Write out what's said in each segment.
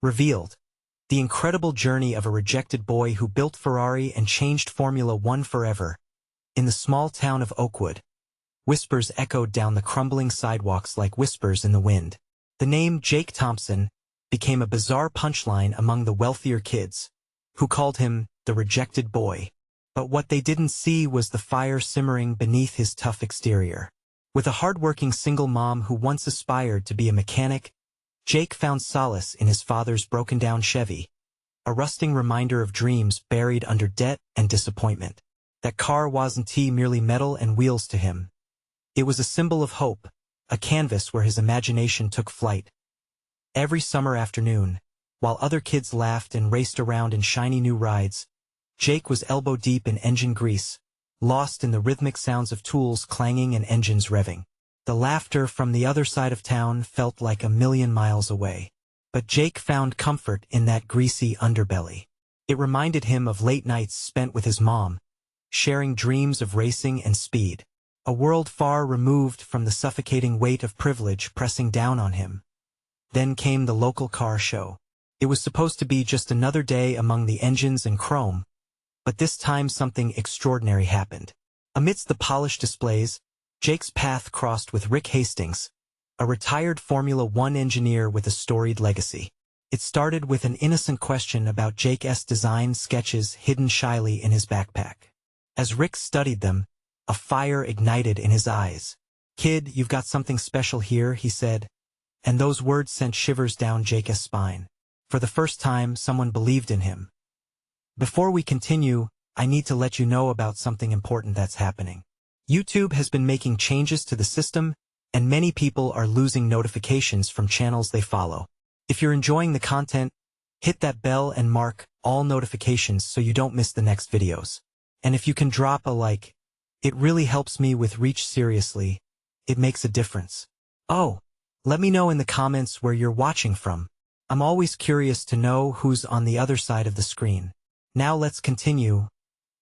Revealed. The incredible journey of a rejected boy who built Ferrari and changed Formula One forever. In the small town of Oakwood, whispers echoed down the crumbling sidewalks like whispers in the wind. The name Jake Thompson became a bizarre punchline among the wealthier kids, who called him the rejected boy. But what they didn't see was the fire simmering beneath his tough exterior. With a hard-working single mom who once aspired to be a mechanic, Jake found solace in his father's broken-down Chevy, a rusting reminder of dreams buried under debt and disappointment. That car wasn't merely metal and wheels to him. It was a symbol of hope, a canvas where his imagination took flight. Every summer afternoon, while other kids laughed and raced around in shiny new rides, Jake was elbow-deep in engine grease, lost in the rhythmic sounds of tools clanging and engines revving. The laughter from the other side of town felt like a million miles away. But Jake found comfort in that greasy underbelly. It reminded him of late nights spent with his mom, sharing dreams of racing and speed. A world far removed from the suffocating weight of privilege pressing down on him. Then came the local car show. It was supposed to be just another day among the engines and chrome, but this time something extraordinary happened. Amidst the polished displays, Jake's path crossed with Rick Hastings, a retired Formula One engineer with a storied legacy. It started with an innocent question about Jake's design sketches hidden shyly in his backpack. As Rick studied them, a fire ignited in his eyes. "Kid, you've got something special here," he said, and those words sent shivers down Jake's spine. For the first time, someone believed in him. Before we continue, I need to let you know about something important that's happening. YouTube has been making changes to the system, and many people are losing notifications from channels they follow. If you're enjoying the content, hit that bell and mark all notifications so you don't miss the next videos. And if you can drop a like, it really helps me with reach. Seriously, it makes a difference. Oh, let me know in the comments where you're watching from. I'm always curious to know who's on the other side of the screen. Now let's continue.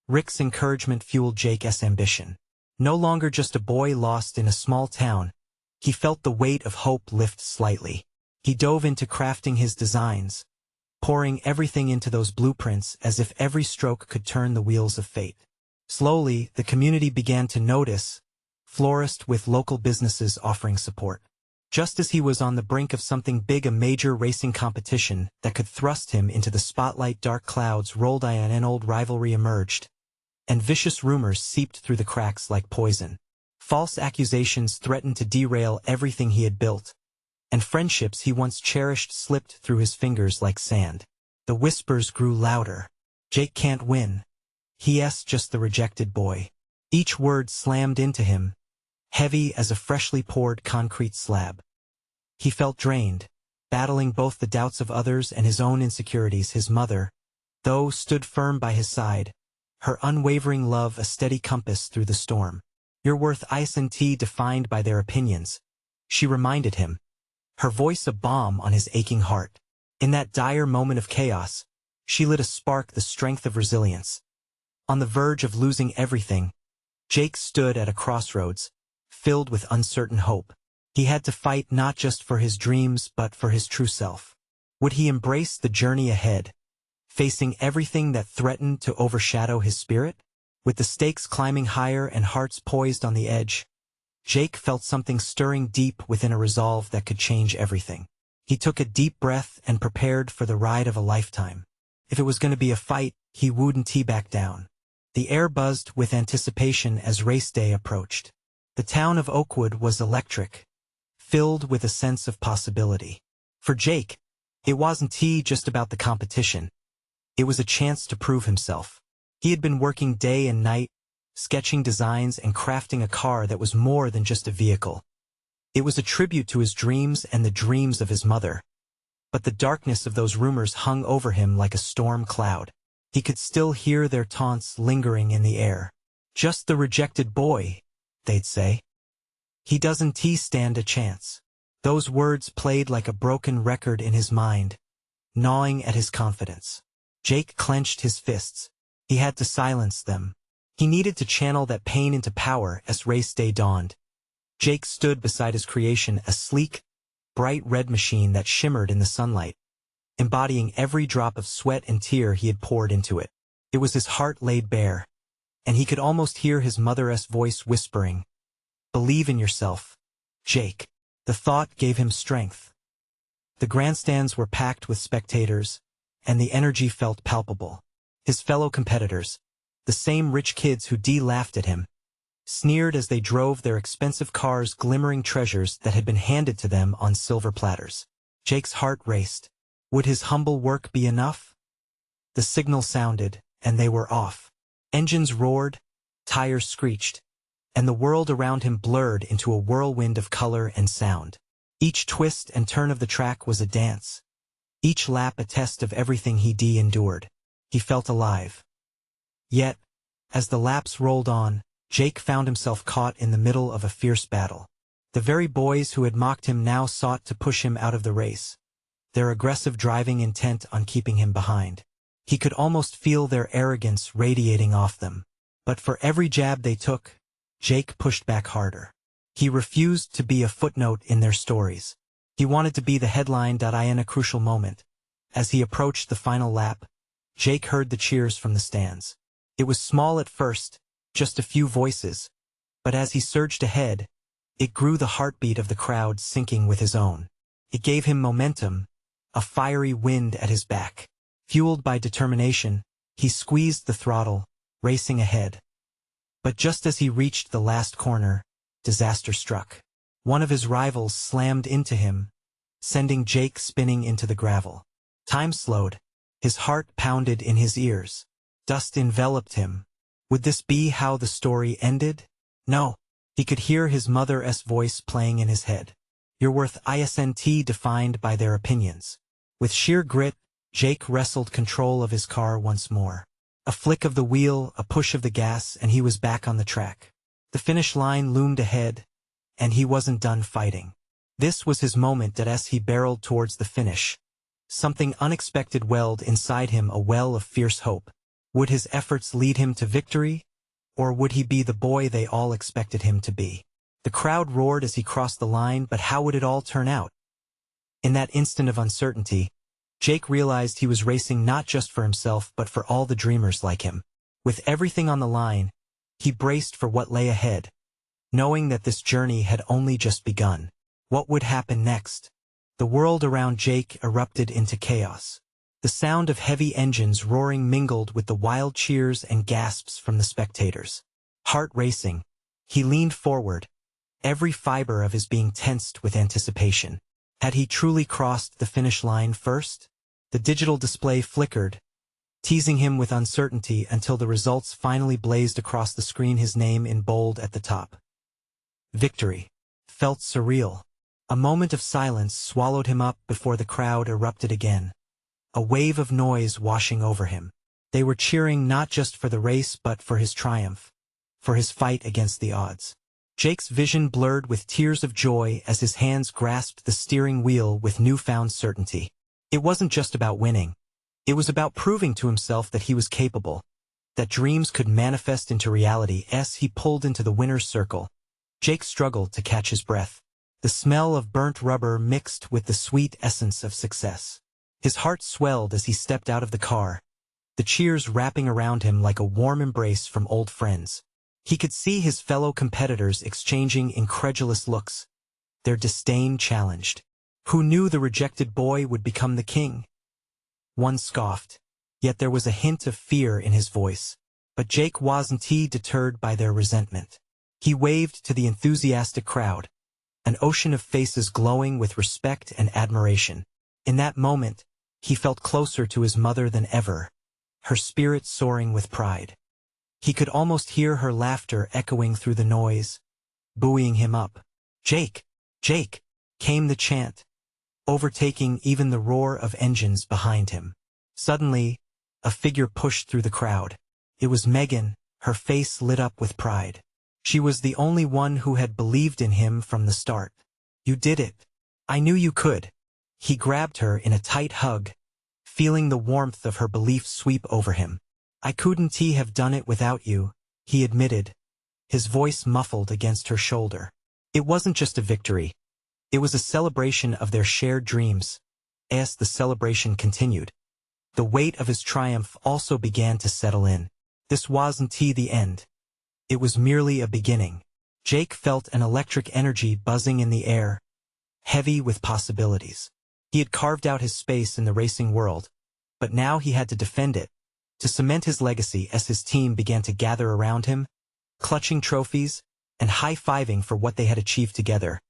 Rick's encouragement fueled Jake's ambition. No longer just a boy lost in a small town, he felt the weight of hope lift slightly. He dove into crafting his designs, pouring everything into those blueprints as if every stroke could turn the wheels of fate. Slowly, the community began to notice, flourished with local businesses offering support. Just as he was on the brink of something big, a major racing competition that could thrust him into the spotlight, dark clouds rolled in, an old rivalry emerged, and vicious rumors seeped through the cracks like poison. False accusations threatened to derail everything he had built, and friendships he once cherished slipped through his fingers like sand. The whispers grew louder. "Jake can't win. He's just the rejected boy." Each word slammed into him, heavy as a freshly poured concrete slab. He felt drained, battling both the doubts of others and his own insecurities. His mother, though, stood firm by his side, her unwavering love a steady compass through the storm. "Your worth isn't defined by their opinions," she reminded him, her voice a balm on his aching heart. In that dire moment of chaos, she lit a spark, the strength of resilience. On the verge of losing everything, Jake stood at a crossroads, filled with uncertain hope. He had to fight not just for his dreams but for his true self. Would he embrace the journey ahead, facing everything that threatened to overshadow his spirit? With the stakes climbing higher and hearts poised on the edge, Jake felt something stirring deep within, a resolve that could change everything. He took a deep breath and prepared for the ride of a lifetime. If it was going to be a fight, he wouldn't back down. The air buzzed with anticipation as race day approached. The town of Oakwood was electric, filled with a sense of possibility. For Jake, it wasn't just about the competition. It was a chance to prove himself. He had been working day and night, sketching designs and crafting a car that was more than just a vehicle. It was a tribute to his dreams and the dreams of his mother. But the darkness of those rumors hung over him like a storm cloud. He could still hear their taunts lingering in the air. "Just the rejected boy," they'd say. "He doesn't stand a chance." Those words played like a broken record in his mind, gnawing at his confidence. Jake clenched his fists. He had to silence them. He needed to channel that pain into power as race day dawned. Jake stood beside his creation, a sleek, bright red machine that shimmered in the sunlight. embodying every drop of sweat and tear he had poured into it. It was his heart laid bare, and he could almost hear his mother's voice whispering, "Believe in yourself, Jake." The thought gave him strength. The grandstands were packed with spectators, and the energy felt palpable. His fellow competitors, the same rich kids who laughed at him, sneered as they drove their expensive cars, glimmering treasures that had been handed to them on silver platters. Jake's heart raced. Would his humble work be enough? The signal sounded, and they were off. Engines roared, tires screeched, and the world around him blurred into a whirlwind of color and sound. Each twist and turn of the track was a dance. Each lap a test of everything he endured. He felt alive. Yet, as the laps rolled on, Jake found himself caught in the middle of a fierce battle. The very boys who had mocked him now sought to push him out of the race, their aggressive driving intent on keeping him behind. He could almost feel their arrogance radiating off them. But for every jab they took, Jake pushed back harder. He refused to be a footnote in their stories. He wanted to be the headline. In a crucial moment, as he approached the final lap, Jake heard the cheers from the stands. It was small at first, just a few voices, but as he surged ahead, it grew, the heartbeat of the crowd syncing with his own. It gave him momentum, a fiery wind at his back. Fueled by determination, he squeezed the throttle, racing ahead. But just as he reached the last corner, disaster struck. One of his rivals slammed into him, sending Jake spinning into the gravel. Time slowed. His heart pounded in his ears. Dust enveloped him. Would this be how the story ended? No. He could hear his mother's voice playing in his head. You're worth isn't defined by their opinions. With sheer grit, Jake wrestled control of his car once more. A flick of the wheel, a push of the gas, and he was back on the track. The finish line loomed ahead, and he wasn't done fighting. This was his moment. As he barreled towards the finish, something unexpected welled inside him, a well of fierce hope. Would his efforts lead him to victory, or would he be the boy they all expected him to be? The crowd roared as he crossed the line, but how would it all turn out? In that instant of uncertainty, Jake realized he was racing not just for himself but for all the dreamers like him. With everything on the line, he braced for what lay ahead, knowing that this journey had only just begun. What would happen next? The world around Jake erupted into chaos. The sound of heavy engines roaring mingled with the wild cheers and gasps from the spectators. Heart racing, he leaned forward, every fiber of his being tensed with anticipation. Had he truly crossed the finish line first? The digital display flickered, teasing him with uncertainty until the results finally blazed across the screen, his name in bold at the top. Victory felt surreal. A moment of silence swallowed him up before the crowd erupted again, a wave of noise washing over him. They were cheering not just for the race but for his triumph, for his fight against the odds. Jake's vision blurred with tears of joy as his hands grasped the steering wheel with newfound certainty. It wasn't just about winning. It was about proving to himself that he was capable, that dreams could manifest into reality. As he pulled into the winner's circle, Jake struggled to catch his breath. The smell of burnt rubber mixed with the sweet essence of success. His heart swelled as he stepped out of the car, the cheers wrapping around him like a warm embrace from old friends. He could see his fellow competitors exchanging incredulous looks, their disdain challenged. Who knew the rejected boy would become the king? One scoffed, yet there was a hint of fear in his voice. But Jake wasn't deterred by their resentment. He waved to the enthusiastic crowd, an ocean of faces glowing with respect and admiration. In that moment, he felt closer to his mother than ever, her spirit soaring with pride. He could almost hear her laughter echoing through the noise, buoying him up. "Jake! Jake!" came the chant, overtaking even the roar of engines behind him. Suddenly, a figure pushed through the crowd. It was Megan, her face lit up with pride. She was the only one who had believed in him from the start. "You did it. I knew you could." He grabbed her in a tight hug, feeling the warmth of her belief sweep over him. "I couldn't have done it without you," he admitted, his voice muffled against her shoulder. It wasn't just a victory. It was a celebration of their shared dreams, As the celebration continued, the weight of his triumph also began to settle in. This wasn't the end. It was merely a beginning. Jake felt an electric energy buzzing in the air, heavy with possibilities. He had carved out his space in the racing world, but now he had to defend it, to cement his legacy as his team began to gather around him, clutching trophies and high-fiving for what they had achieved together.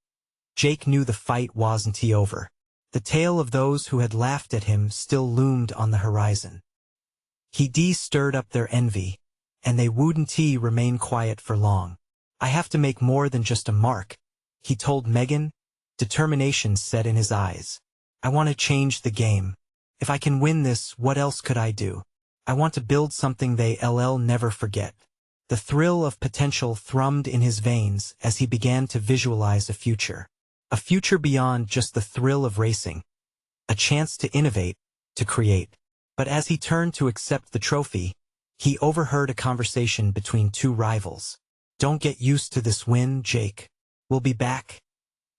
Jake knew the fight wasn't over. The tale of those who had laughed at him still loomed on the horizon. He stirred up their envy, and they wouldn't remain quiet for long. I have to make more than just a mark, he told Megan, determination set in his eyes. I want to change the game. If I can win this, what else could I do? I want to build something they'll never forget. The thrill of potential thrummed in his veins as he began to visualize a future. A future beyond just the thrill of racing. A chance to innovate, to create. But as he turned to accept the trophy, he overheard a conversation between two rivals. Don't get used to this win, Jake. We'll be back.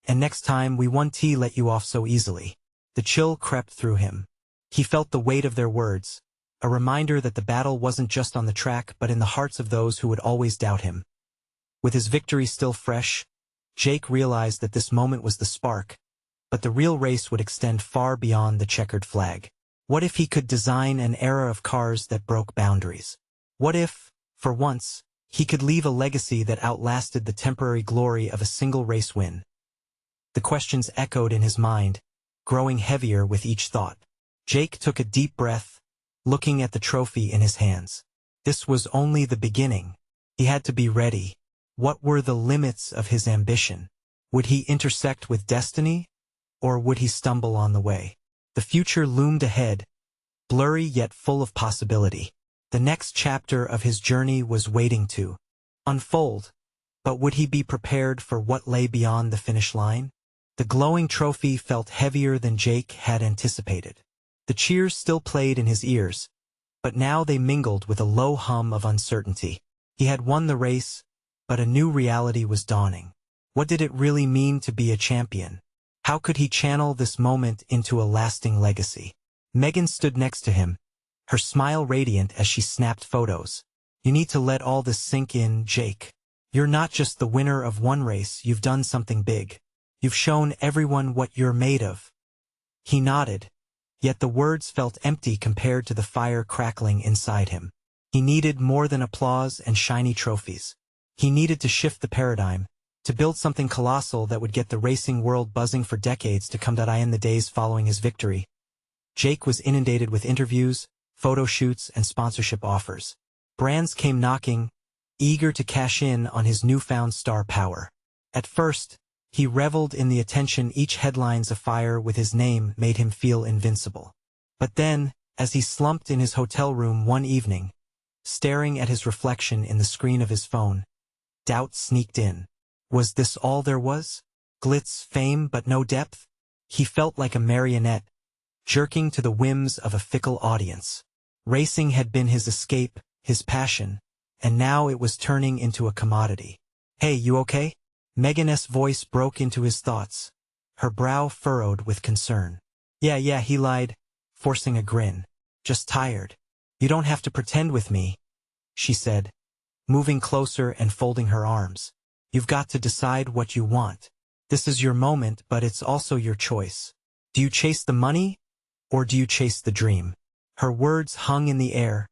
And next time we won't let you off so easily. The chill crept through him. He felt the weight of their words, a reminder that the battle wasn't just on the track but in the hearts of those who would always doubt him. With his victory still fresh, Jake realized that this moment was the spark, but the real race would extend far beyond the checkered flag. What if he could design an era of cars that broke boundaries? What if, for once, he could leave a legacy that outlasted the temporary glory of a single race win? The questions echoed in his mind, growing heavier with each thought. Jake took a deep breath, looking at the trophy in his hands. This was only the beginning. He had to be ready. What were the limits of his ambition? Would he intersect with destiny, or would he stumble on the way? The future loomed ahead, blurry yet full of possibility. The next chapter of his journey was waiting to unfold, but would he be prepared for what lay beyond the finish line? The glowing trophy felt heavier than Jake had anticipated. The cheers still played in his ears, but now they mingled with a low hum of uncertainty. He had won the race, but a new reality was dawning. What did it really mean to be a champion? How could he channel this moment into a lasting legacy? Megan stood next to him, her smile radiant as she snapped photos. You need to let all this sink in, Jake. You're not just the winner of one race, you've done something big. You've shown everyone what you're made of. He nodded, yet the words felt empty compared to the fire crackling inside him. He needed more than applause and shiny trophies. He needed to shift the paradigm, to build something colossal that would get the racing world buzzing for decades to come. In the days following his victory, Jake was inundated with interviews, photo shoots, and sponsorship offers. Brands came knocking, eager to cash in on his newfound star power. At first, he reveled in the attention each headline's afire with his name made him feel invincible. But then, as he slumped in his hotel room one evening, staring at his reflection in the screen of his phone, doubt sneaked in. Was this all there was? Glitz, fame, but no depth? He felt like a marionette, jerking to the whims of a fickle audience. Racing had been his escape, his passion, and now it was turning into a commodity. Hey, you okay? Megan's voice broke into his thoughts, her brow furrowed with concern. Yeah, he lied, forcing a grin. Just tired. You don't have to pretend with me, she said, moving closer and folding her arms. You've got to decide what you want. This is your moment, but it's also your choice. Do you chase the money, or do you chase the dream? Her words hung in the air,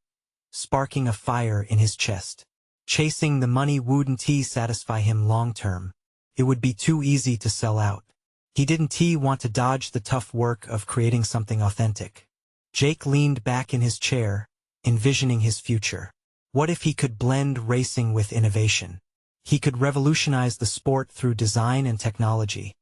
sparking a fire in his chest. Chasing the money wouldn't satisfy him long term. It would be too easy to sell out. He didn't want to dodge the tough work of creating something authentic. Jake leaned back in his chair, envisioning his future. What if he could blend racing with innovation? He could revolutionize the sport through design and technology,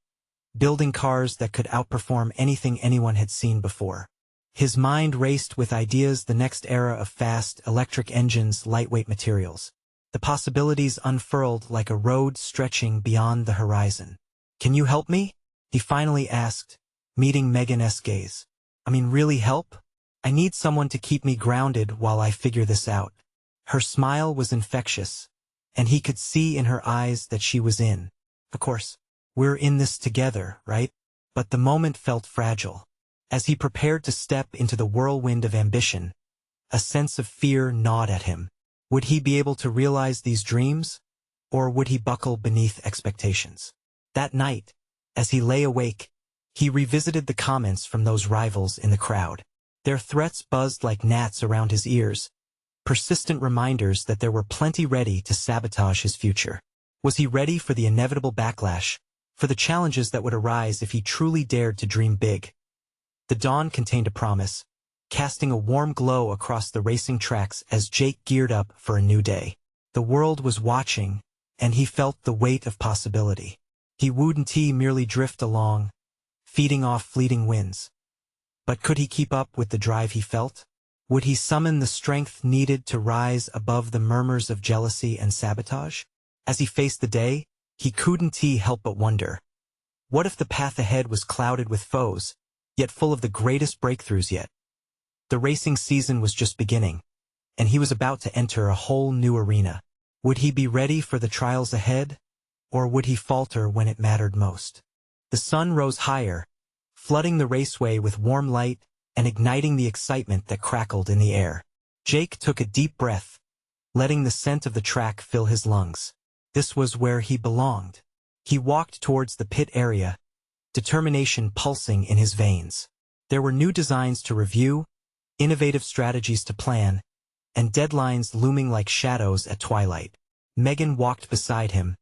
building cars that could outperform anything anyone had seen before. His mind raced with ideas: the next era of fast, electric engines, lightweight materials. The possibilities unfurled like a road stretching beyond the horizon. Can you help me? He finally asked, meeting Megan's gaze. Really help? I need someone to keep me grounded while I figure this out. Her smile was infectious, and he could see in her eyes that she was in. Of course, we're in this together, right? But the moment felt fragile. As he prepared to step into the whirlwind of ambition, a sense of fear gnawed at him. Would he be able to realize these dreams, or would he buckle beneath expectations? That night, as he lay awake, he revisited the comments from those rivals in the crowd. Their threats buzzed like gnats around his ears, persistent reminders that there were plenty ready to sabotage his future. Was he ready for the inevitable backlash, for the challenges that would arise if he truly dared to dream big? The dawn contained a promise, casting a warm glow across the racing tracks as Jake geared up for a new day. The world was watching, and he felt the weight of possibility. He wouldn't merely drift along, feeding off fleeting winds. But could he keep up with the drive he felt? Would he summon the strength needed to rise above the murmurs of jealousy and sabotage? As he faced the day, he couldn't help but wonder. What if the path ahead was clouded with foes, yet full of the greatest breakthroughs yet? The racing season was just beginning, and he was about to enter a whole new arena. Would he be ready for the trials ahead, or would he falter when it mattered most? The sun rose higher, flooding the raceway with warm light and igniting the excitement that crackled in the air. Jake took a deep breath, letting the scent of the track fill his lungs. This was where he belonged. He walked towards the pit area, determination pulsing in his veins. There were new designs to review, innovative strategies to plan, and deadlines looming like shadows at twilight. Megan walked beside him,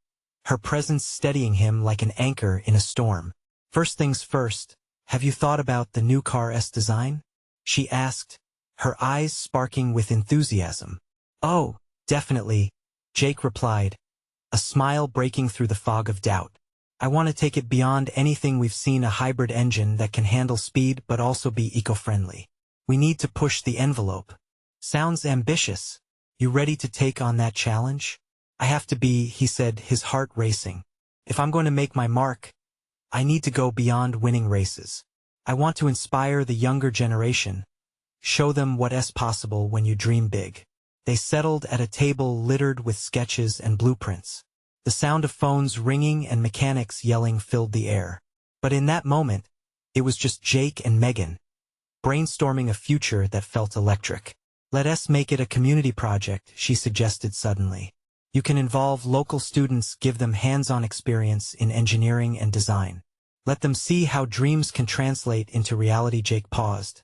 her presence steadying him like an anchor in a storm. First things first, have you thought about the new car's design? She asked, her eyes sparking with enthusiasm. Oh, definitely, Jake replied, a smile breaking through the fog of doubt. I want to take it beyond anything we've seen, a hybrid engine that can handle speed but also be eco-friendly. We need to push the envelope. Sounds ambitious. You ready to take on that challenge? I have to be, he said, his heart racing. If I'm going to make my mark, I need to go beyond winning races. I want to inspire the younger generation, show them what's possible when you dream big. They settled at a table littered with sketches and blueprints. The sound of phones ringing and mechanics yelling filled the air. But in that moment, it was just Jake and Megan, brainstorming a future that felt electric. Let's make it a community project, she suggested suddenly. You can involve local students, give them hands-on experience in engineering and design. Let them see how dreams can translate into reality. Jake paused,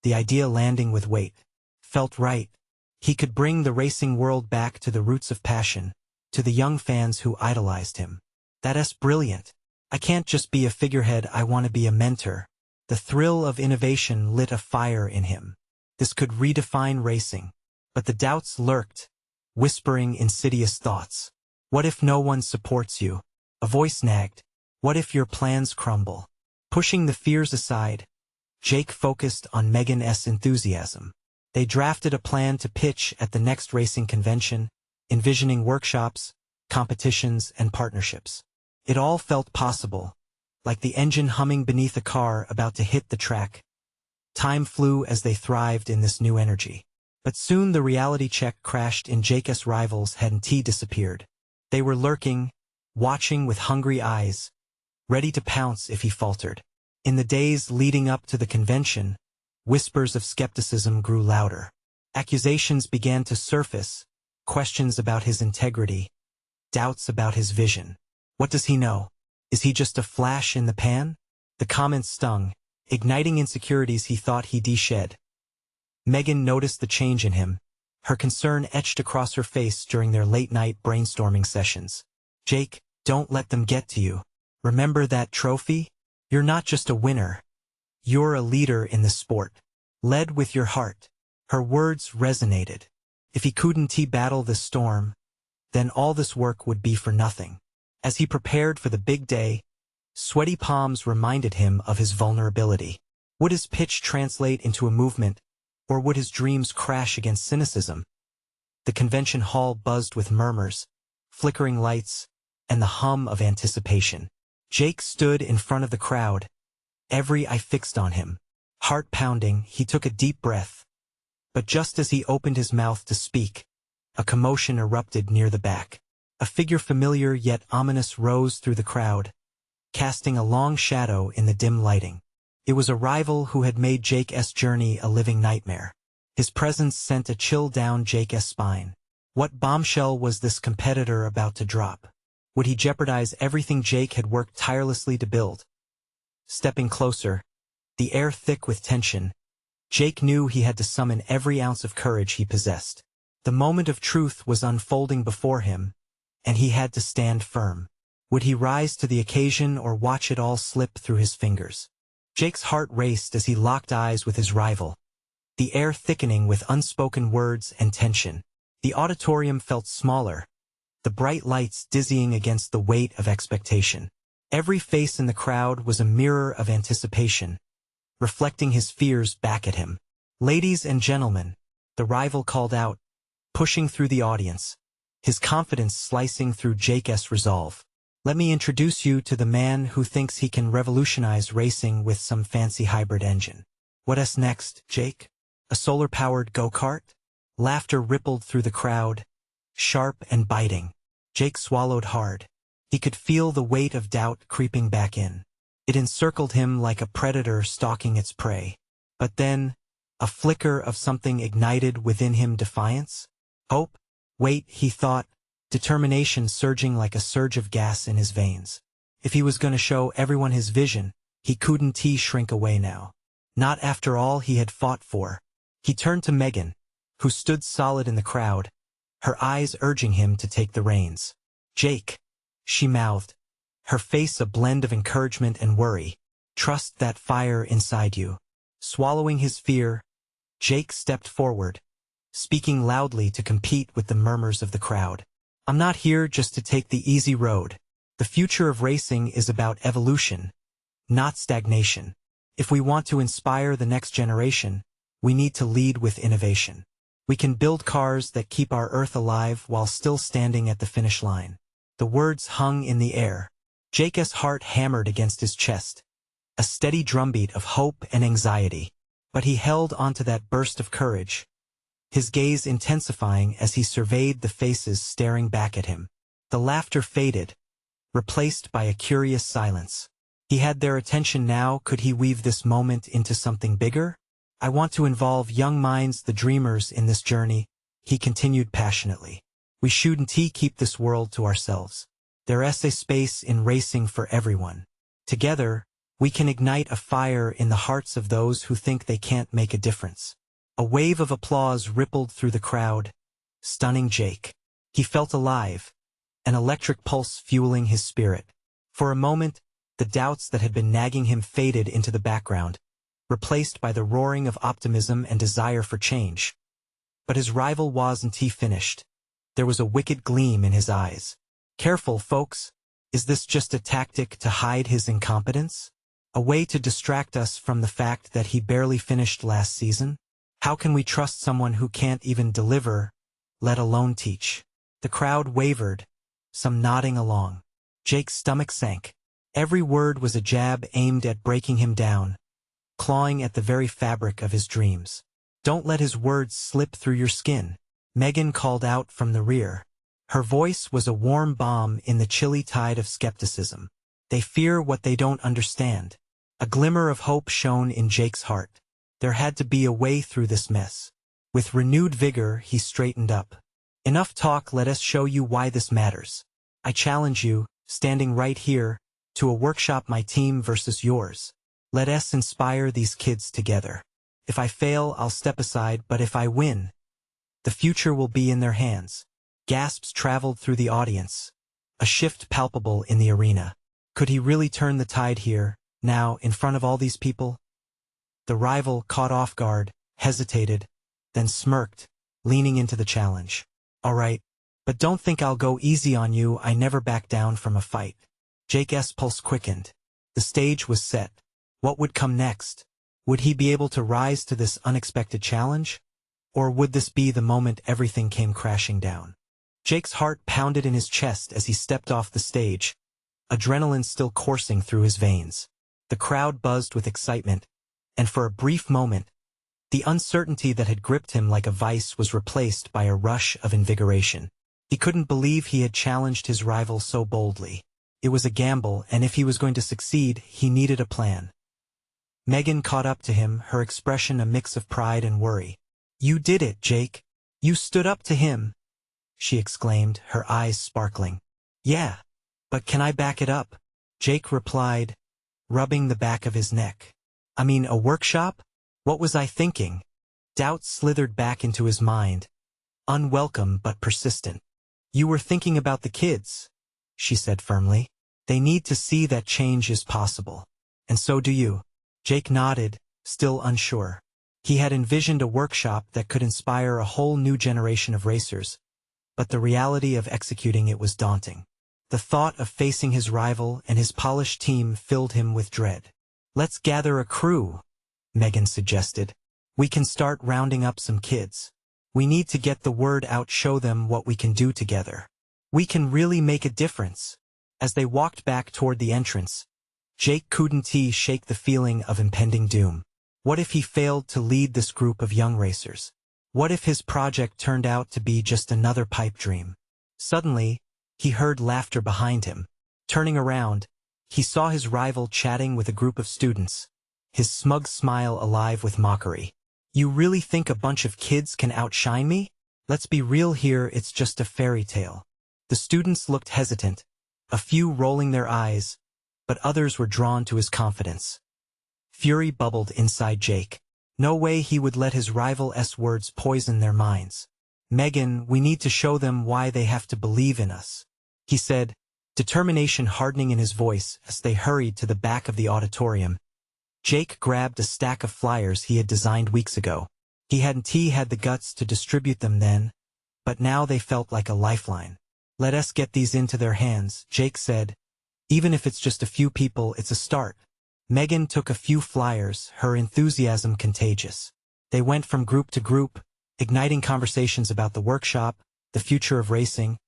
the idea landing with weight. Felt right. He could bring the racing world back to the roots of passion, to the young fans who idolized him. That's brilliant. I can't just be a figurehead, I want to be a mentor. The thrill of innovation lit a fire in him. This could redefine racing. But the doubts lurked, whispering insidious thoughts. What if no one supports you? A voice nagged. What if your plans crumble? Pushing the fears aside, Jake focused on Megan's enthusiasm. They drafted a plan to pitch at the next racing convention, envisioning workshops, competitions, and partnerships. It all felt possible, like the engine humming beneath a car about to hit the track. Time flew as they thrived in this new energy. But soon the reality check crashed in. Jake's rivals hadn't disappeared. They were lurking, watching with hungry eyes, ready to pounce if he faltered. In the days leading up to the convention, whispers of skepticism grew louder. Accusations began to surface, questions about his integrity, doubts about his vision. What does he know? Is he just a flash in the pan? The comments stung, igniting insecurities he thought he'd shed. Megan noticed the change in him, her concern etched across her face during their late-night brainstorming sessions. Jake, don't let them get to you. Remember that trophy? You're not just a winner. You're a leader in the sport. Led with your heart. Her words resonated. If he couldn't battle the storm, then all this work would be for nothing. As he prepared for the big day, sweaty palms reminded him of his vulnerability. Would his pitch translate into a movement, or would his dreams crash against cynicism? The convention hall buzzed with murmurs, flickering lights, and the hum of anticipation. Jake stood in front of the crowd, every eye fixed on him. Heart pounding, he took a deep breath. But just as he opened his mouth to speak, a commotion erupted near the back. A figure familiar yet ominous rose through the crowd, casting a long shadow in the dim lighting. It was a rival who had made Jake's journey a living nightmare. His presence sent a chill down Jake's spine. What bombshell was this competitor about to drop? Would he jeopardize everything Jake had worked tirelessly to build? Stepping closer, the air thick with tension, Jake knew he had to summon every ounce of courage he possessed. The moment of truth was unfolding before him, and he had to stand firm. Would he rise to the occasion or watch it all slip through his fingers? Jake's heart raced as he locked eyes with his rival, the air thickening with unspoken words and tension. The auditorium felt smaller, the bright lights dizzying against the weight of expectation. Every face in the crowd was a mirror of anticipation, reflecting his fears back at him. "Ladies and gentlemen," the rival called out, pushing through the audience, his confidence slicing through Jake's resolve. "Let me introduce you to the man who thinks he can revolutionize racing with some fancy hybrid engine." "What's next, Jake? A solar-powered go-kart?" Laughter rippled through the crowd, sharp and biting. Jake swallowed hard. He could feel the weight of doubt creeping back in. It encircled him like a predator stalking its prey. But then, a flicker of something ignited within him. Defiance? Hope? Wait, he thought, determination surging like a surge of gas in his veins. If he was going to show everyone his vision, he couldn't shrink away now. Not after all he had fought for. He turned to Megan, who stood solid in the crowd, her eyes urging him to take the reins. "Jake," she mouthed, her face a blend of encouragement and worry. "Trust that fire inside you." Swallowing his fear, Jake stepped forward, speaking loudly to compete with the murmurs of the crowd. "I'm not here just to take the easy road. The future of racing is about evolution, not stagnation. If we want to inspire the next generation, we need to lead with innovation. We can build cars that keep our Earth alive while still standing at the finish line." The words hung in the air. Jake's heart hammered against his chest, a steady drumbeat of hope and anxiety. But he held onto that burst of courage, his gaze intensifying as he surveyed the faces staring back at him. The laughter faded, replaced by a curious silence. He had their attention now. Could he weave this moment into something bigger? "I want to involve young minds, the dreamers, in this journey," he continued passionately. "We shouldn't keep this world to ourselves. There's a space in racing for everyone. Together, we can ignite a fire in the hearts of those who think they can't make a difference." A wave of applause rippled through the crowd, stunning Jake. He felt alive, an electric pulse fueling his spirit. For a moment, the doubts that had been nagging him faded into the background, replaced by the roaring of optimism and desire for change. But his rival wasn't finished. There was a wicked gleam in his eyes. "Careful, folks. Is this just a tactic to hide his incompetence? A way to distract us from the fact that he barely finished last season? How can we trust someone who can't even deliver, let alone teach?" The crowd wavered, some nodding along. Jake's stomach sank. Every word was a jab aimed at breaking him down, clawing at the very fabric of his dreams. "Don't let his words slip through your skin," Megan called out from the rear. Her voice was a warm balm in the chilly tide of skepticism. "They fear what they don't understand." A glimmer of hope shone in Jake's heart. There had to be a way through this mess. With renewed vigor, he straightened up. "Enough talk, let us show you why this matters. I challenge you, standing right here, to a workshop, my team versus yours. Let us inspire these kids together. If I fail, I'll step aside, but if I win, the future will be in their hands." Gasps traveled through the audience, a shift palpable in the arena. Could he really turn the tide here, now, in front of all these people? The rival, caught off guard, hesitated, then smirked, leaning into the challenge. "All right, but don't think I'll go easy on you. I never back down from a fight." Jake's pulse quickened. The stage was set. What would come next? Would he be able to rise to this unexpected challenge? Or would this be the moment everything came crashing down? Jake's heart pounded in his chest as he stepped off the stage, adrenaline still coursing through his veins. The crowd buzzed with excitement, and for a brief moment, the uncertainty that had gripped him like a vice was replaced by a rush of invigoration. He couldn't believe he had challenged his rival so boldly. It was a gamble, and if he was going to succeed, he needed a plan. Megan caught up to him, her expression a mix of pride and worry. "You did it, Jake. You stood up to him," she exclaimed, her eyes sparkling. "Yeah. But can I back it up?" Jake replied, rubbing the back of his neck. "I mean, a workshop? What was I thinking?" Doubt slithered back into his mind, unwelcome but persistent. "You were thinking about the kids," she said firmly. "They need to see that change is possible. And so do you." Jake nodded, still unsure. He had envisioned a workshop that could inspire a whole new generation of racers, but the reality of executing it was daunting. The thought of facing his rival and his polished team filled him with dread. "Let's gather a crew," Megan suggested. "We can start rounding up some kids. We need to get the word out, show them what we can do together. We can really make a difference." As they walked back toward the entrance, Jake couldn't shake the feeling of impending doom. What if he failed to lead this group of young racers? What if his project turned out to be just another pipe dream? Suddenly, he heard laughter behind him. Turning around, he saw his rival chatting with a group of students, his smug smile alive with mockery. "You really think a bunch of kids can outshine me? Let's be real here, it's just a fairy tale." The students looked hesitant, a few rolling their eyes, but others were drawn to his confidence. Fury bubbled inside Jake. No way he would let his rival's words poison their minds. "Megan, we need to show them why they have to believe in us," he said, determination hardening in his voice as they hurried to the back of the auditorium. Jake grabbed a stack of flyers he had designed weeks ago. He hadn't had the guts to distribute them then, but now they felt like a lifeline. "Let us get these into their hands," Jake said. "Even if it's just a few people, it's a start." Megan took a few flyers, her enthusiasm contagious. They went from group to group, igniting conversations about the workshop, the future of racing,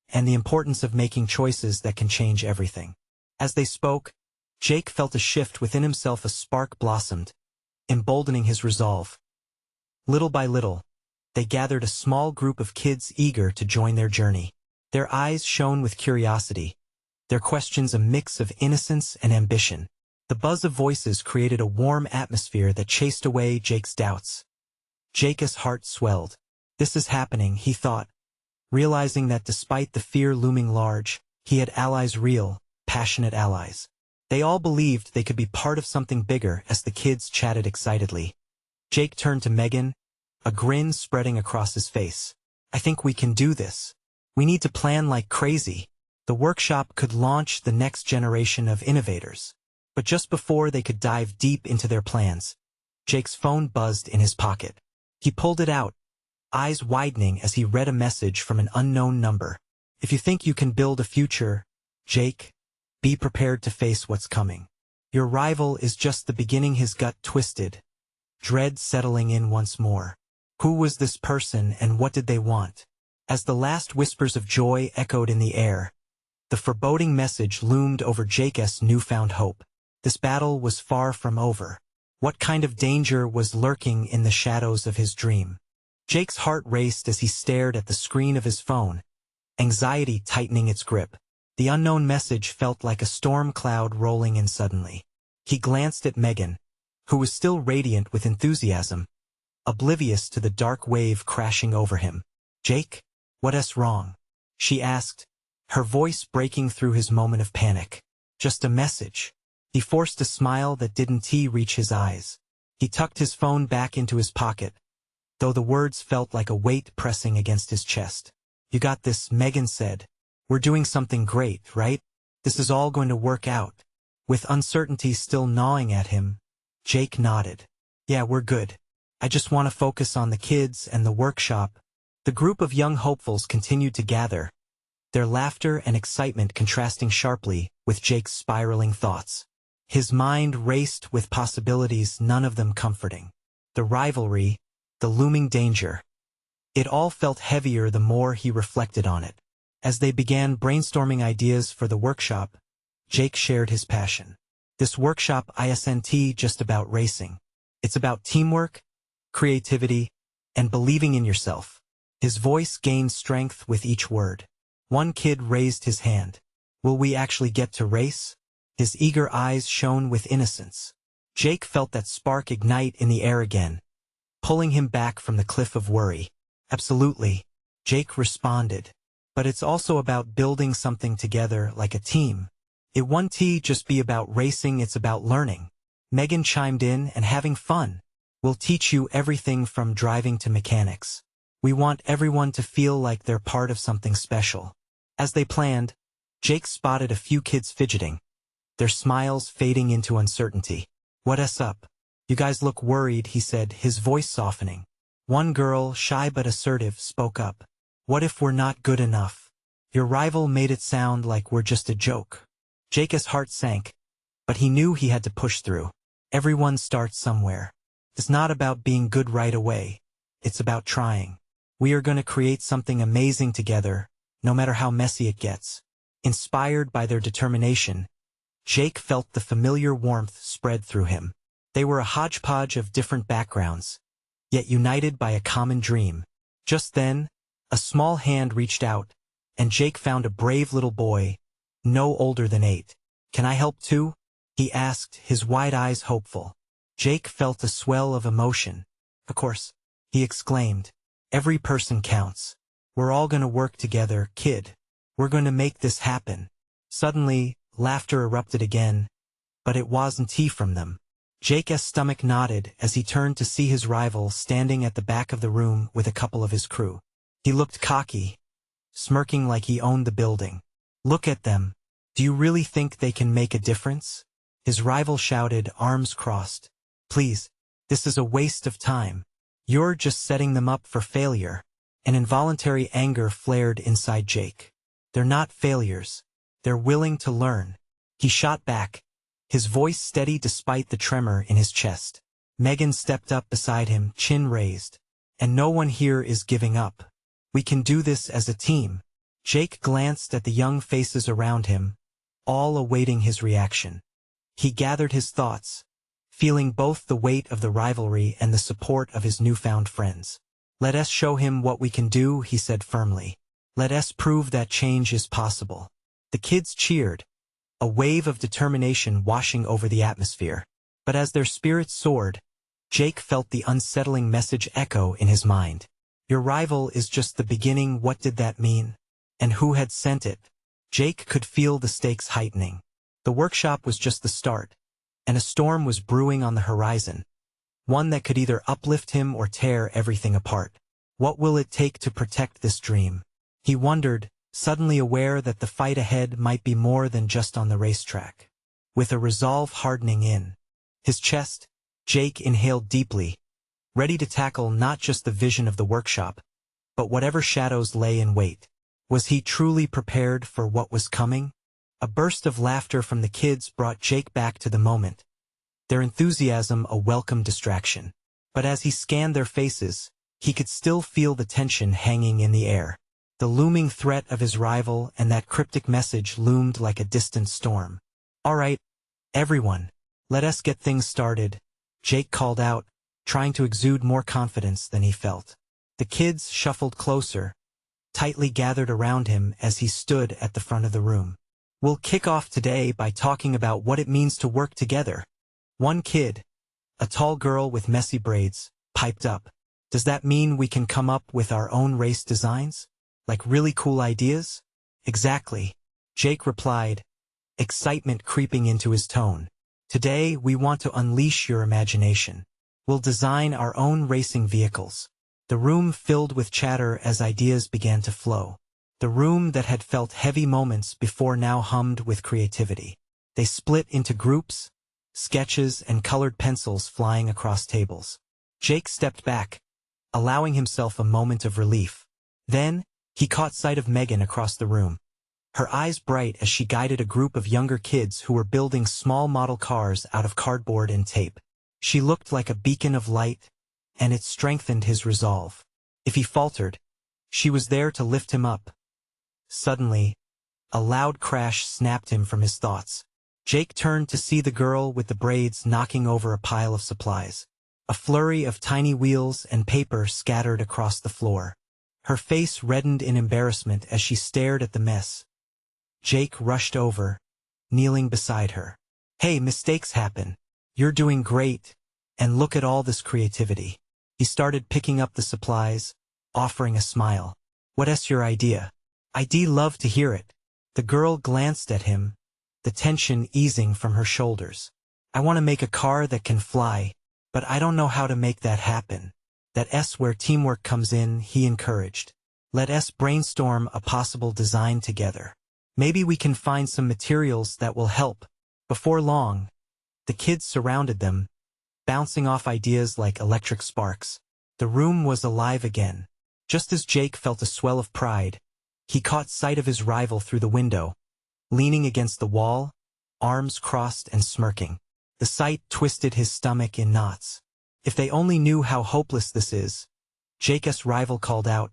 and the importance of making choices that can change everything. As they spoke, Jake felt a shift within himself. A spark blossomed, emboldening his resolve. Little by little, they gathered a small group of kids eager to join their journey. Their eyes shone with curiosity, their questions a mix of innocence and ambition. The buzz of voices created a warm atmosphere that chased away Jake's doubts. Jake's heart swelled. This is happening, he thought, realizing that despite the fear looming large, he had allies, real, passionate allies. They all believed they could be part of something bigger. As the kids chatted excitedly, Jake turned to Megan, a grin spreading across his face. "I think we can do this. We need to plan like crazy. The workshop could launch the next generation of innovators." But just before they could dive deep into their plans, Jake's phone buzzed in his pocket. He pulled it out, eyes widening as he read a message from an unknown number. "If you think you can build a future, Jake, be prepared to face what's coming. Your rival is just the beginning." His gut twisted, dread settling in once more. Who was this person and what did they want? As the last whispers of joy echoed in the air, the foreboding message loomed over Jake's newfound hope. This battle was far from over. What kind of danger was lurking in the shadows of his dream? Jake's heart raced as he stared at the screen of his phone, anxiety tightening its grip. The unknown message felt like a storm cloud rolling in suddenly. He glanced at Megan, who was still radiant with enthusiasm, oblivious to the dark wave crashing over him. "Jake, what's wrong?" she asked, her voice breaking through his moment of panic. "Just a message." He forced a smile that didn't reach his eyes. He tucked his phone back into his pocket, though the words felt like a weight pressing against his chest. "You got this," Megan said. "We're doing something great, right? This is all going to work out." With uncertainty still gnawing at him, Jake nodded. "Yeah, we're good. I just want to focus on the kids and the workshop." The group of young hopefuls continued to gather, their laughter and excitement contrasting sharply with Jake's spiraling thoughts. His mind raced with possibilities, none of them comforting. The rivalry, the looming danger. It all felt heavier the more he reflected on it. As they began brainstorming ideas for the workshop, Jake shared his passion. "This workshop isn't just about racing. It's about teamwork, creativity, and believing in yourself." His voice gained strength with each word. One kid raised his hand. "Will we actually get to race?" His eager eyes shone with innocence. Jake felt that spark ignite in the air again, pulling him back from the cliff of worry. Absolutely, Jake responded. But it's also about building something together like a team. It won't just be about racing, it's about learning. Megan chimed in, and having fun. We'll teach you everything from driving to mechanics. We want everyone to feel like they're part of something special. As they planned, Jake spotted a few kids fidgeting, their smiles fading into uncertainty. "What's up? You guys look worried," he said, his voice softening. One girl, shy but assertive, spoke up. "What if we're not good enough? Your rival made it sound like we're just a joke." Jake's heart sank, but he knew he had to push through. Everyone starts somewhere. It's not about being good right away. It's about trying. We are going to create something amazing together, no matter how messy it gets. Inspired by their determination, Jake felt the familiar warmth spread through him. They were a hodgepodge of different backgrounds, yet united by a common dream. Just then, a small hand reached out, and Jake found a brave little boy, no older than 8. "Can I help too?" he asked, his wide eyes hopeful. Jake felt a swell of emotion. "Of course," he exclaimed. "Every person counts. We're all gonna work together, kid. We're gonna make this happen." Suddenly, laughter erupted again, but it wasn't from them. Jake's stomach knotted as he turned to see his rival standing at the back of the room with a couple of his crew. He looked cocky, smirking like he owned the building. "Look at them. Do you really think they can make a difference?" His rival shouted, arms crossed. "Please, this is a waste of time. You're just setting them up for failure." An involuntary anger flared inside Jake. "They're not failures. They're willing to learn." He shot back, his voice steady despite the tremor in his chest. Megan stepped up beside him, chin raised. "And no one here is giving up. We can do this as a team." Jake glanced at the young faces around him, all awaiting his reaction. He gathered his thoughts, feeling both the weight of the rivalry and the support of his newfound friends. "Let us show him what we can do," he said firmly. "Let us prove that change is possible." The kids cheered, a wave of determination washing over the atmosphere. But as their spirits soared, Jake felt the unsettling message echo in his mind. Your rival is just the beginning. What did that mean? And who had sent it? Jake could feel the stakes heightening. The workshop was just the start, and a storm was brewing on the horizon, one that could either uplift him or tear everything apart. What will it take to protect this dream? He wondered, suddenly aware that the fight ahead might be more than just on the racetrack. With a resolve hardening in his chest, Jake inhaled deeply, ready to tackle not just the vision of the workshop, but whatever shadows lay in wait. Was he truly prepared for what was coming? A burst of laughter from the kids brought Jake back to the moment, their enthusiasm a welcome distraction. But as he scanned their faces, he could still feel the tension hanging in the air. The looming threat of his rival and that cryptic message loomed like a distant storm. "All right, everyone, let us get things started," Jake called out, trying to exude more confidence than he felt. The kids shuffled closer, tightly gathered around him as he stood at the front of the room. "We'll kick off today by talking about what it means to work together." One kid, a tall girl with messy braids, piped up. "Does that mean we can come up with our own race designs? Like really cool ideas?" "Exactly," Jake replied, excitement creeping into his tone. "Today we want to unleash your imagination. We'll design our own racing vehicles." The room filled with chatter as ideas began to flow. The room that had felt heavy moments before now hummed with creativity. They split into groups, sketches and colored pencils flying across tables. Jake stepped back, allowing himself a moment of relief. Then, he caught sight of Megan across the room, her eyes bright as she guided a group of younger kids who were building small model cars out of cardboard and tape. She looked like a beacon of light, and it strengthened his resolve. If he faltered, she was there to lift him up. Suddenly, a loud crash snapped him from his thoughts. Jake turned to see the girl with the braids knocking over a pile of supplies. A flurry of tiny wheels and paper scattered across the floor. Her face reddened in embarrassment as she stared at the mess. Jake rushed over, kneeling beside her. "Hey, mistakes happen. "You're doing great, and look at all this creativity." He started picking up the supplies, offering a smile. "What's your idea?" "I'd love to hear it." The girl glanced at him, the tension easing from her shoulders. "I want to make a car that can fly, but I don't know how to make that happen." "That's where teamwork comes in," he encouraged. "Let's brainstorm a possible design together. Maybe we can find some materials that will help." Before long, the kids surrounded them, bouncing off ideas like electric sparks. The room was alive again. Just as Jake felt a swell of pride, he caught sight of his rival through the window, leaning against the wall, arms crossed and smirking. The sight twisted his stomach in knots. "If they only knew how hopeless this is," Jake's rival called out,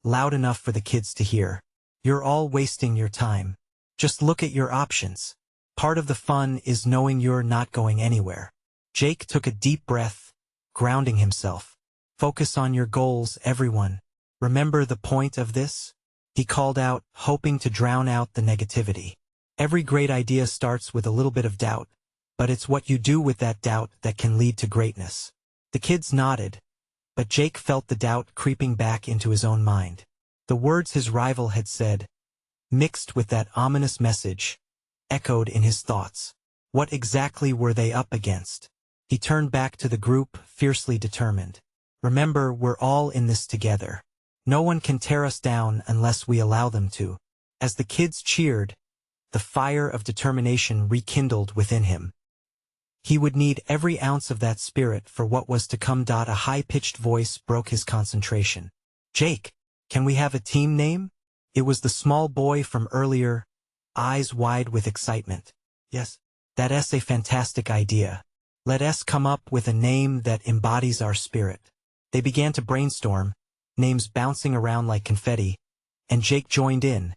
loud enough for the kids to hear. "You're all wasting your time. Just look at your options. Part of the fun is knowing you're not going anywhere." Jake took a deep breath, grounding himself. "Focus on your goals, everyone. Remember the point of this?" He called out, hoping to drown out the negativity. "Every great idea starts with a little bit of doubt, but it's what you do with that doubt that can lead to greatness." The kids nodded, but Jake felt the doubt creeping back into his own mind. The words his rival had said, mixed with that ominous message, echoed in his thoughts. What exactly were they up against? He turned back to the group, fiercely determined. "Remember, we're all in this together. No one can tear us down unless we allow them to." As the kids cheered, the fire of determination rekindled within him. He would need every ounce of that spirit for what was to come. A high-pitched voice broke his concentration. "Jake, can we have a team name?" It was the small boy from earlier, eyes wide with excitement. "Yes, that's a fantastic idea. Let's come up with a name that embodies our spirit." They began to brainstorm, names bouncing around like confetti, and Jake joined in,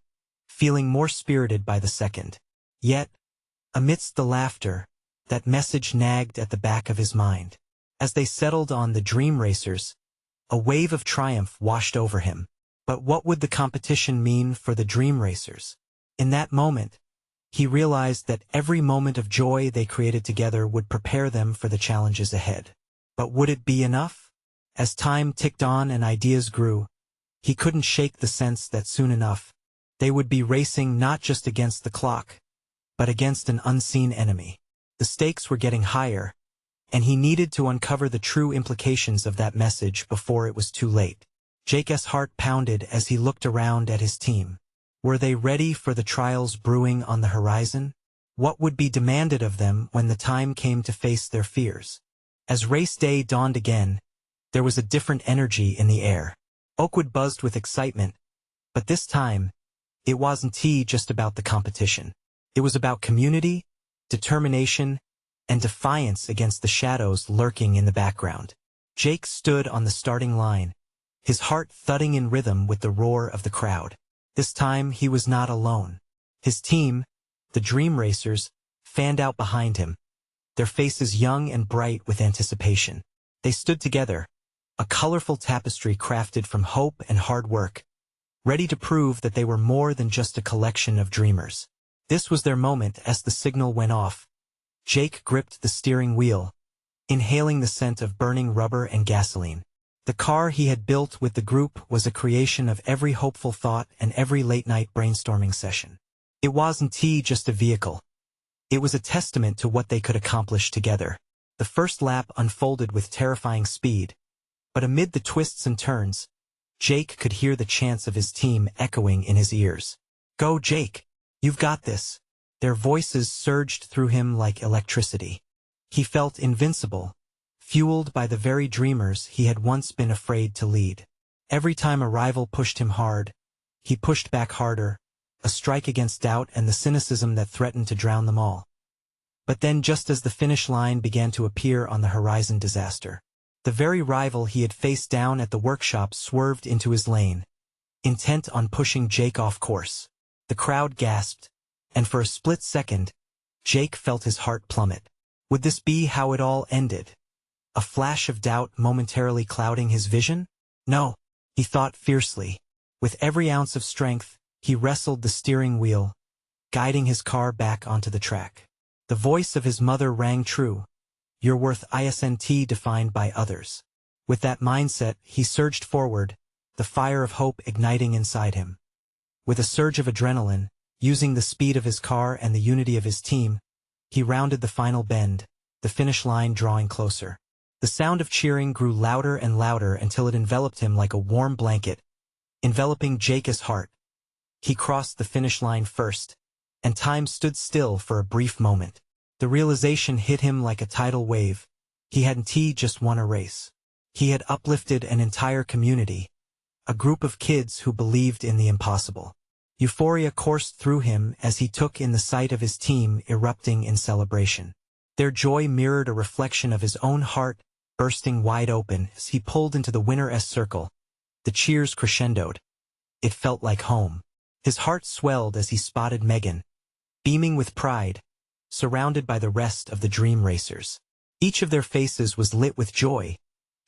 feeling more spirited by the second. Yet, amidst the laughter, that message nagged at the back of his mind. As they settled on the Dream Racers, a wave of triumph washed over him. But what would the competition mean for the Dream Racers? In that moment, he realized that every moment of joy they created together would prepare them for the challenges ahead. But would it be enough? As time ticked on and ideas grew, he couldn't shake the sense that soon enough, they would be racing not just against the clock, but against an unseen enemy. The stakes were getting higher, and he needed to uncover the true implications of that message before it was too late. Jake's heart pounded as he looked around at his team. Were they ready for the trials brewing on the horizon? What would be demanded of them when the time came to face their fears? As race day dawned again, there was a different energy in the air. Oakwood buzzed with excitement, but this time, it wasn't just about the competition. It was about community, determination, and defiance against the shadows lurking in the background. Jake stood on the starting line, his heart thudding in rhythm with the roar of the crowd. This time he was not alone. His team, the Dream Racers, fanned out behind him, their faces young and bright with anticipation. They stood together, a colorful tapestry crafted from hope and hard work, ready to prove that they were more than just a collection of dreamers. This was their moment. As the signal went off, Jake gripped the steering wheel, inhaling the scent of burning rubber and gasoline. The car he had built with the group was a creation of every hopeful thought and every late-night brainstorming session. It wasn't just a vehicle. It was a testament to what they could accomplish together. The first lap unfolded with terrifying speed, but amid the twists and turns, Jake could hear the chants of his team echoing in his ears. "Go, Jake! You've got this!" Their voices surged through him like electricity. He felt invincible, fueled by the very dreamers he had once been afraid to lead. Every time a rival pushed him hard, he pushed back harder, a strike against doubt and the cynicism that threatened to drown them all. But then, just as the finish line began to appear on the horizon, disaster. The very rival he had faced down at the workshop swerved into his lane, intent on pushing Jake off course. The crowd gasped, and for a split second, Jake felt his heart plummet. Would this be how it all ended? A flash of doubt momentarily clouding his vision? No, he thought fiercely. With every ounce of strength, he wrestled the steering wheel, guiding his car back onto the track. The voice of his mother rang true. Your worth isn't defined by others. With that mindset, he surged forward, the fire of hope igniting inside him. With a surge of adrenaline, using the speed of his car and the unity of his team, he rounded the final bend, the finish line drawing closer. The sound of cheering grew louder and louder until it enveloped him like a warm blanket, enveloping Jake's heart. He crossed the finish line first, and time stood still for a brief moment. The realization hit him like a tidal wave. He hadn't just won a race. He had uplifted an entire community, a group of kids who believed in the impossible. Euphoria coursed through him as he took in the sight of his team erupting in celebration. Their joy mirrored a reflection of his own heart, bursting wide open as he pulled into the winner's circle. The cheers crescendoed. It felt like home. His heart swelled as he spotted Megan, beaming with pride, surrounded by the rest of the dream racers. Each of their faces was lit with joy,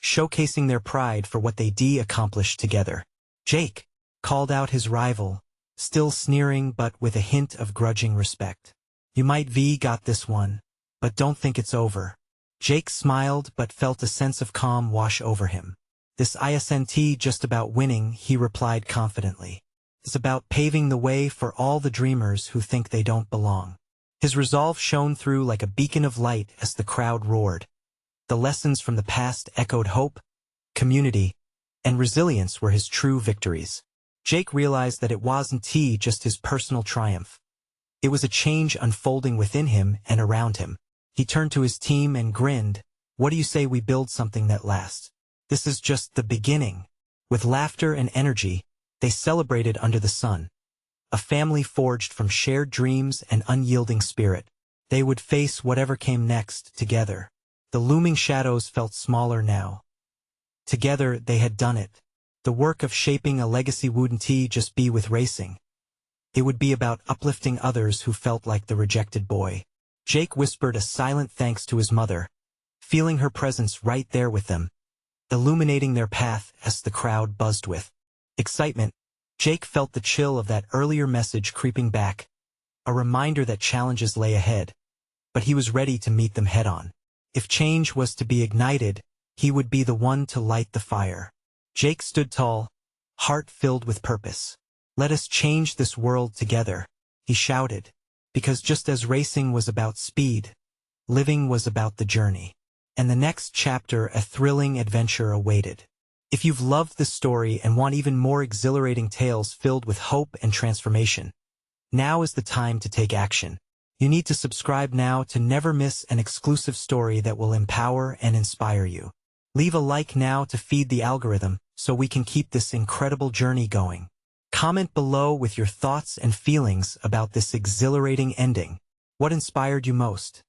showcasing their pride for what they accomplished together. Jake called out his rival, still sneering but with a hint of grudging respect. You might got this one, but don't think it's over. Jake smiled but felt a sense of calm wash over him. This isn't just about winning, he replied confidently. It's about paving the way for all the dreamers who think they don't belong. His resolve shone through like a beacon of light as the crowd roared. The lessons from the past echoed hope, community, and resilience were his true victories. Jake realized that it wasn't just his personal triumph. It was a change unfolding within him and around him. He turned to his team and grinned. What do you say we build something that lasts? This is just the beginning. With laughter and energy, they celebrated under the sun. A family forged from shared dreams and unyielding spirit. They would face whatever came next together. The looming shadows felt smaller now. Together they had done it. The work of shaping a legacy wouldn't just be with racing. It would be about uplifting others who felt like the rejected boy. Jake whispered a silent thanks to his mother, feeling her presence right there with them, illuminating their path as the crowd buzzed with excitement. Jake felt the chill of that earlier message creeping back, a reminder that challenges lay ahead, but he was ready to meet them head-on. If change was to be ignited, he would be the one to light the fire. Jake stood tall, heart filled with purpose. Let us change this world together, he shouted, because just as racing was about speed, living was about the journey. And the next chapter, a thrilling adventure awaited. If you've loved this story and want even more exhilarating tales filled with hope and transformation, now is the time to take action. You need to subscribe now to never miss an exclusive story that will empower and inspire you. Leave a like now to feed the algorithm so we can keep this incredible journey going. Comment below with your thoughts and feelings about this exhilarating ending. What inspired you most?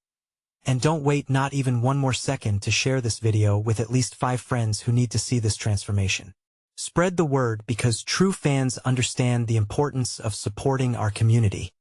And don't wait not even one more second to share this video with at least 5 friends who need to see this transformation. Spread the word because true fans understand the importance of supporting our community.